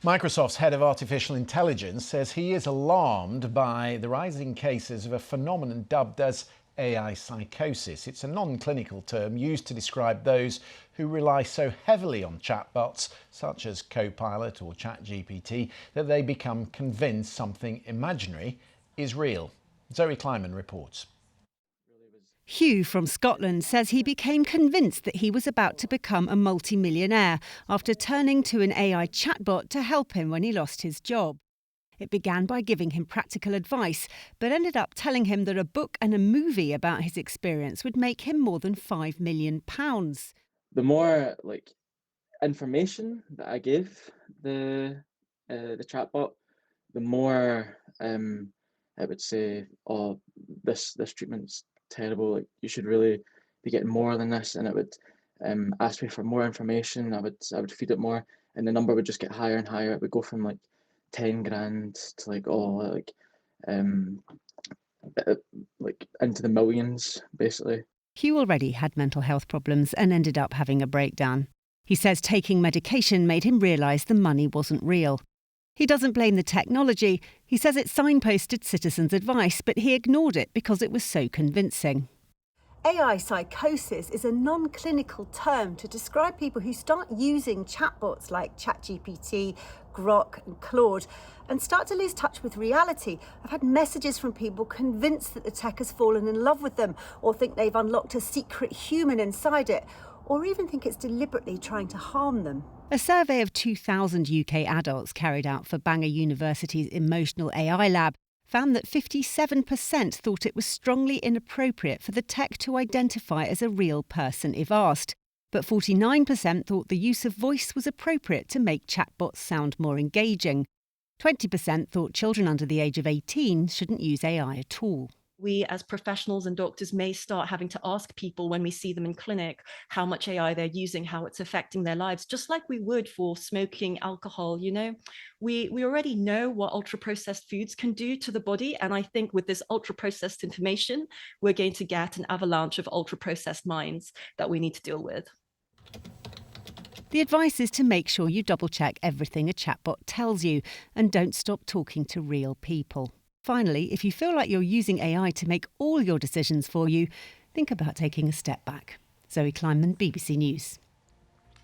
Microsoft's head of artificial intelligence says he is alarmed by the rising cases of a phenomenon dubbed as AI psychosis. It's a non-clinical term used to describe those who rely so heavily on chatbots, such as Copilot or ChatGPT, that they become convinced something imaginary is real. Zoe Kleiman reports. Hugh from Scotland says he became convinced that he was about to become a multimillionaire after turning to an AI chatbot to help him when he lost his job. It began by giving him practical advice, but ended up telling him that a book and a movie about his experience would make him more than £5 million. The more information that I give the chatbot, the more it would say, "Oh, this treatment's terrible. You should really be getting more than this." And it would ask me for more information. I would feed it more, and the number would just get higher and higher. It would go from 10 grand to into the millions, basically. Hugh already had mental health problems and ended up having a breakdown. He says taking medication made him realise the money wasn't real. He doesn't blame the technology. He says it signposted citizens' advice, but he ignored it because it was so convincing. AI psychosis is a non-clinical term to describe people who start using chatbots like ChatGPT, Grok and Claude and start to lose touch with reality. I've had messages from people convinced that the tech has fallen in love with them, or think they've unlocked a secret human inside it, or even think it's deliberately trying to harm them. A survey of 2,000 UK adults carried out for Bangor University's Emotional AI Lab found that 57% thought it was strongly inappropriate for the tech to identify as a real person if asked. But 49% thought the use of voice was appropriate to make chatbots sound more engaging. 20% thought children under the age of 18 shouldn't use AI at all. We as professionals and doctors may start having to ask people when we see them in clinic how much AI they're using, how it's affecting their lives, just like we would for smoking, alcohol. We already know what ultra-processed foods can do to the body. And I think with this ultra-processed information, we're going to get an avalanche of ultra-processed minds that we need to deal with. The advice is to make sure you double-check everything a chatbot tells you and don't stop talking to real people. Finally, if you feel like you're using AI to make all your decisions for you, think about taking a step back. Zoe Kleiman, BBC News.